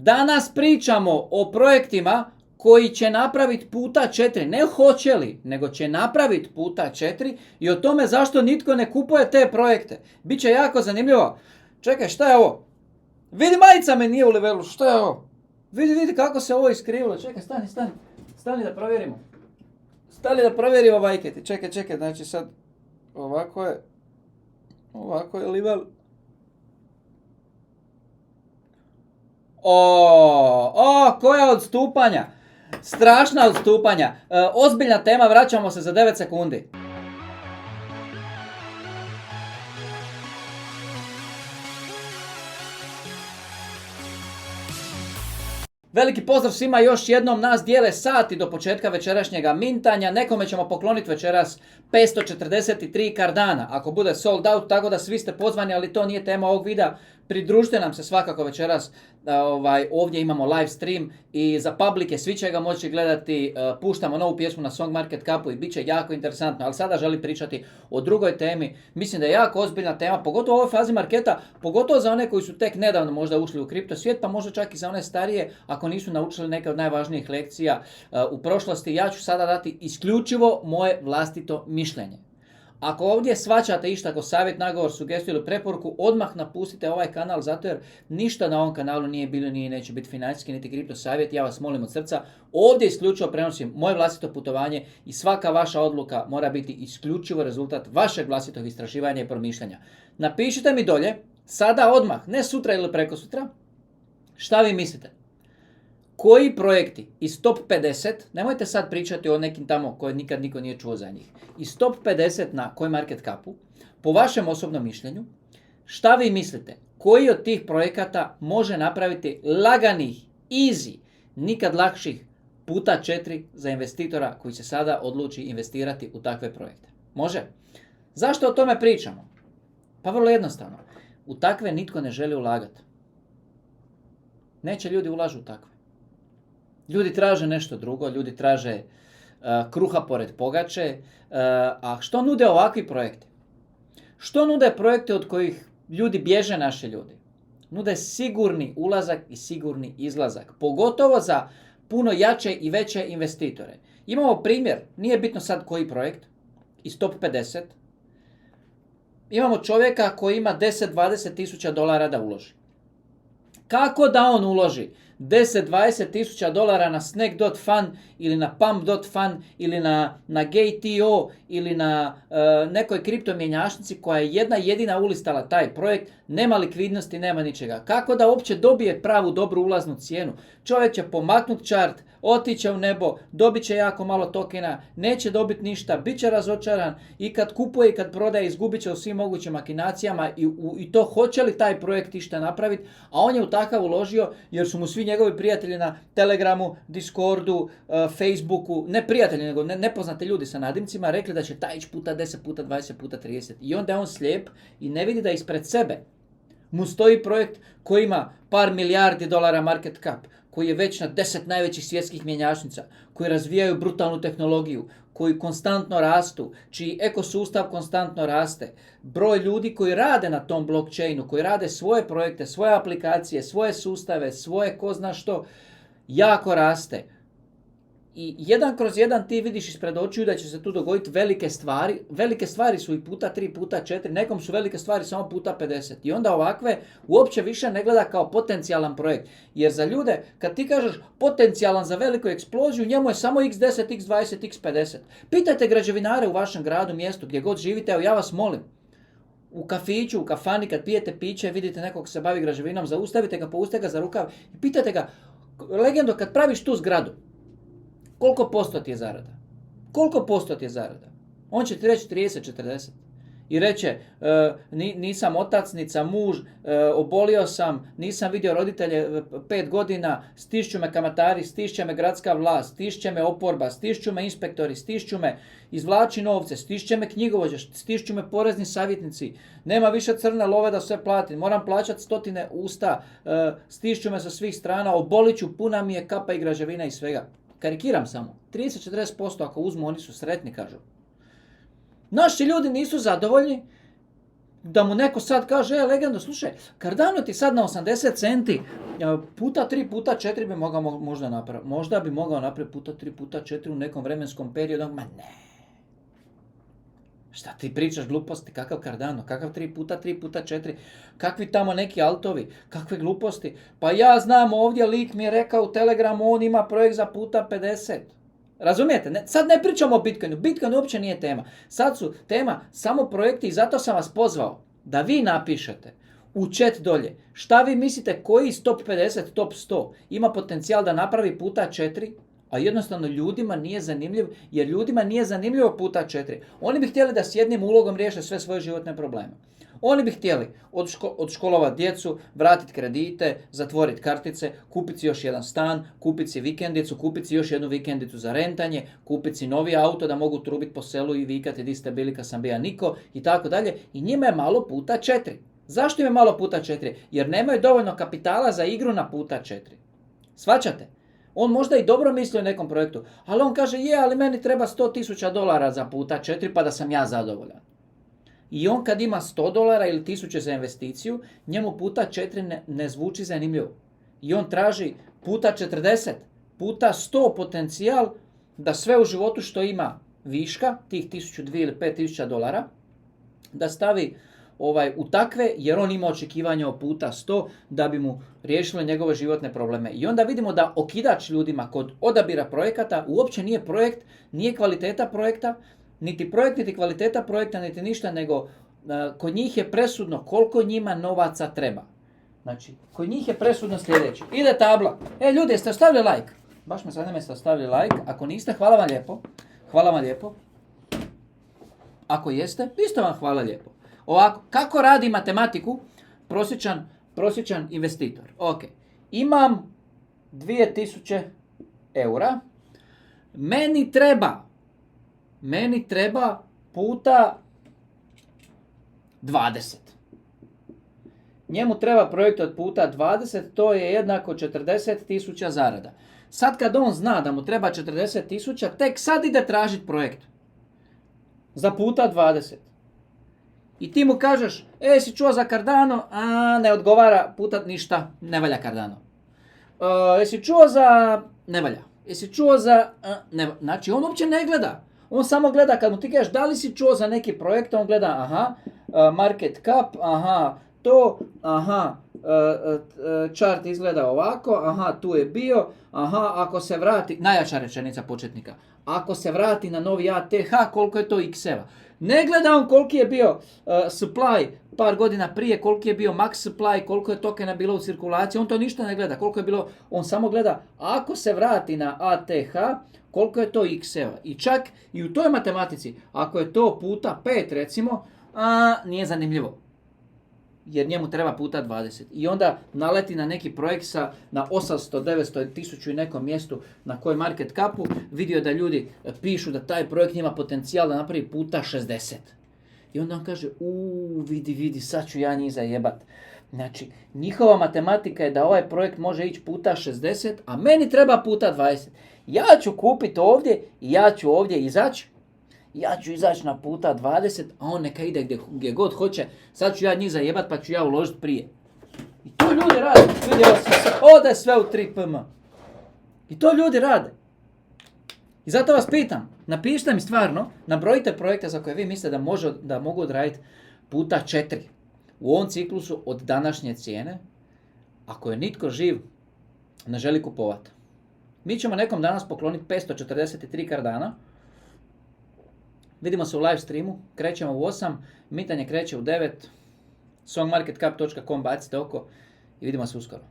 Danas pričamo o projektima koji će napraviti puta 4. Ne hoće li, nego će napraviti puta 4 i o tome zašto nitko ne kupuje te projekte. Biće jako zanimljivo. Čekaj, šta je ovo? Vidi, majica me nije u levelu, šta je ovo? Vidi kako se ovo iskrivilo. Čekaj, stani da provjerimo. Stani da provjerimo vajketi. Čekaj, znači sad ovako je level. Koja odstupanja? Strašna odstupanja. Ozbiljna tema, vraćamo se za 9 sekundi. Veliki pozdrav svima, još jednom nas dijele sati do početka večerašnjega mintanja. Nekome ćemo pokloniti večeras 543 Cardana, ako bude sold out, tako da svi ste pozvani, ali to nije tema ovog videa. Pridružite nam se svakako večeras, ovdje imamo live stream i za publike, svi će ga moći gledati, puštamo novu pjesmu na Song Market Cupu i bit će jako interesantno, ali sada želim pričati o drugoj temi. Mislim da je jako ozbiljna tema, pogotovo u ovoj fazi marketa, pogotovo za one koji su tek nedavno možda ušli u kripto svijet, pa možda čak i za one starije, ako nisu naučili neke od najvažnijih lekcija u prošlosti. Ja ću sada dati isključivo moje vlastito mišljenje. Ako ovdje shvaćate išta kao savjet, nagovor, sugestiju ili preporuku, odmah napustite ovaj kanal, zato jer ništa na ovom kanalu nije bilo, nije neće biti financijski niti kripto savjet. Ja vas molim od srca, ovdje isključivo prenosim moje vlastito putovanje i svaka vaša odluka mora biti isključivo rezultat vašeg vlastitog istraživanja i promišljanja. Napišite mi dolje, sada odmah, ne sutra ili prekosutra, šta vi mislite? Koji projekti iz top 50, nemojte sad pričati o nekim tamo koje nikad niko nije čuo za njih, iz top 50 na CoinMarketCapu, po vašem osobnom mišljenju, šta vi mislite? Koji od tih projekata može napraviti laganih, easy, nikad lakših puta 4 za investitora koji se sada odluči investirati u takve projekte? Može? Zašto o tome pričamo? Pa vrlo jednostavno. U takve nitko ne želi ulagati. Neće ljudi ulažu u takve. Ljudi traže nešto drugo, ljudi traže kruha pored pogače, a što nude ovakvi projekti? Što nude projekte od kojih ljudi bježe, naši ljudi? Nude sigurni ulazak i sigurni izlazak, pogotovo za puno jače i veće investitore. Imamo primjer, nije bitno sad koji projekt, iz top 50. Imamo čovjeka koji ima 10-20 tisuća dolara da uloži. Kako da on uloži 10-20 tisuća dolara na Snake.fan ili na Pump.fan ili na Gate.io ili na nekoj kriptomjenjačnici koja je jedna jedina ulistala taj projekt, nema likvidnosti, nema ničega. Kako da uopće dobije pravu dobru ulaznu cijenu? Čovjek će pomaknut čart, otiće u nebo, dobit će jako malo tokena, neće dobiti ništa, bit će razočaran i kad kupuje i kad prodaje izgubit će u svim mogućim makinacijama i to hoće li taj projekt išta napraviti, a on je u takav uložio jer su mu svi njegovi prijatelji na Telegramu, Discordu, Facebooku, ne prijatelji nego nepoznati ljudi sa nadimcima rekli da će taj ići puta 10, puta 20, puta 30 i onda je on slijep i ne vidi da ispred sebe mu stoji projekt koji ima par milijardi dolara market cap, koji je već na 10 najvećih svjetskih mjenjačnica, koji razvijaju brutalnu tehnologiju, koji konstantno rastu, čiji ekosustav konstantno raste. Broj ljudi koji rade na tom blockchainu, koji rade svoje projekte, svoje aplikacije, svoje sustave, svoje ko zna što, jako raste. I jedan kroz jedan ti vidiš ispred očiju da će se tu dogoditi velike stvari. Velike stvari su i puta 3, puta 4, nekom su velike stvari samo puta 50. I onda ovakve uopće više ne gleda kao potencijalan projekt. Jer za ljude, kad ti kažeš potencijalan za veliku eksploziju, njemu je samo x10, x20, x50. Pitajte građevinare u vašem gradu, mjestu, gdje god živite, evo ja vas molim. U kafiću, u kafani, kad pijete piće, vidite nekog se bavi građevinom, zaustavite ga, pouste ga za rukav i pitajte ga, legendo, kad praviš tu zgradu, koliko posto ti je zarada? Koliko posto ti je zarada? On će ti reći 30-40. I reće, nisam otac, nisam muž, obolio sam, nisam vidio roditelje 5 godina, stišću me kamatari, stišće me gradska vlast, stišće me oporba, stišću me inspektori, stišću me izvlači novce, stišće me knjigovođe, stišću me porezni savjetnici, nema više crne love da sve platim, moram plaćati stotine usta, stišću me sa svih strana, oboliću, puna mi je kapa i građevina i svega. Karikiram samo. 30-40% ako uzmu, oni su sretni, kažu. Naši ljudi nisu zadovoljni da mu neko sad kaže, legendo, slušaj, Cardano ti sad na 80 centi, puta 3 puta 4 bi mogao možda napraviti. Možda bi mogao napraviti puta 3 puta 4 u nekom vremenskom periodu. Ma ne. Šta ti pričaš gluposti? Kakav Cardano? Kakav 3 puta 3 puta 4? Kakvi tamo neki altovi? Kakve gluposti? Pa ja znam ovdje, lik mi je rekao u Telegramu, on ima projekt za puta 50. Razumijete? Sad ne pričamo o Bitcoinu. Bitcoin uopće nije tema. Sad su tema samo projekti i zato sam vas pozvao da vi napišete u chat dolje šta vi mislite koji iz top 50, top 100 ima potencijal da napravi puta 4, a jednostavno ljudima nije zanimljiv, jer ljudima nije zanimljivo puta 4. Oni bi htjeli da s jednim ulogom riješe sve svoje životne probleme. Oni bi htjeli odškolovati djecu, vratiti kredite, zatvoriti kartice, kupiti si još jedan stan, kupiti si vikendicu, kupiti si još jednu vikendicu za rentanje, kupiti si novi auto da mogu trubiti po selu i vikati di ste bili kad sam bija niko i tako dalje. I njima je malo puta 4. Zašto im je malo puta 4? Jer nemaju dovoljno kapitala za igru na puta 4. Shvaćate? On možda i dobro misli o nekom projektu, ali on kaže, ali meni treba $100,000 za puta 4 pa da sam ja zadovoljan. I on kad ima $100 ili 1000 za investiciju, njemu puta 4 ne zvuči zanimljivo. I on traži puta 40, puta 100 potencijal da sve u životu što ima viška, tih 1000, 2000 ili $5,000, da stavi u takve, jer on ima očekivanja o puta 100 da bi mu riješile njegove životne probleme. I onda vidimo da okidač ljudima kod odabira projekata uopće nije projekt, nije kvaliteta projekta, niti projekt, niti kvaliteta projekta, niti ništa, nego kod njih je presudno koliko njima novaca treba. Znači, kod njih je presudno sljedeće. Ide tabla. Ljudi, jeste ostavili like? Baš me zanima jeste ostavili like. Ako niste, hvala vam lijepo. Hvala vam lijepo. Ako jeste, isto vam hvala lijepo. Ovako, kako radi matematiku prosječan investitor? Ok, imam 2000 eura, meni treba puta 20. Njemu treba projekt od puta 20, to je jednako 40.000 zarada. Sad kad on zna da mu treba 40.000, tek sad ide tražiti projekt za puta 20. I ti mu kažeš, si čuo za Cardano? Ne odgovara, puta ništa, ne valja Cardano. Jesi čuo za... ne valja. Jesi čuo za... ne valja. Znači, on uopće ne gleda. On samo gleda, kad mu ti kažeš da li si čuo za neki projekt, on gleda, market cap, chart izgleda ovako, tu je bio, ako se vrati, najjača rečenica početnika, ako se vrati na novi ATH, koliko je to X-eva. Ne gleda on koliki je bio supply par godina prije, koliki je bio max supply, koliko je tokena bilo u cirkulaciji, on to ništa ne gleda, koliko je bilo, on samo gleda ako se vrati na ATH, koliko je to X-eva. I čak i u toj matematici, ako je to puta 5 recimo, nije zanimljivo. Jer njemu treba puta 20. I onda naleti na neki projekt na 800, 900, 1000 i nekom mjestu na koji market capu, vidio da ljudi pišu da taj projekt ima potencijal da napravi puta 60. I onda on kaže, vidi, sad ću ja njih zajebat. Znači, njihova matematika je da ovaj projekt može ići puta 60, a meni treba puta 20. Ja ću kupiti ovdje i ja ću ovdje izaći. Ja ću izaći na puta 20, a on neka ide gdje god hoće. Sad ću ja njih zajebat pa ću ja uložiti prije. I to ljudi rade. Vidjelo se, ode sve u 3PM. I to ljudi rade. I zato vas pitam, napišite mi stvarno, nabrojite projekte za koje vi mislite da mogu odraditi puta 4 u ovom ciklusu od današnje cijene, ako je nitko živ ne želi kupovati. Mi ćemo nekom danas pokloniti 543 Cardana. Vidimo se u live streamu, krećemo u 8, mitanje kreće u 9, songmarketcap.com, bacite oko i vidimo se uskoro.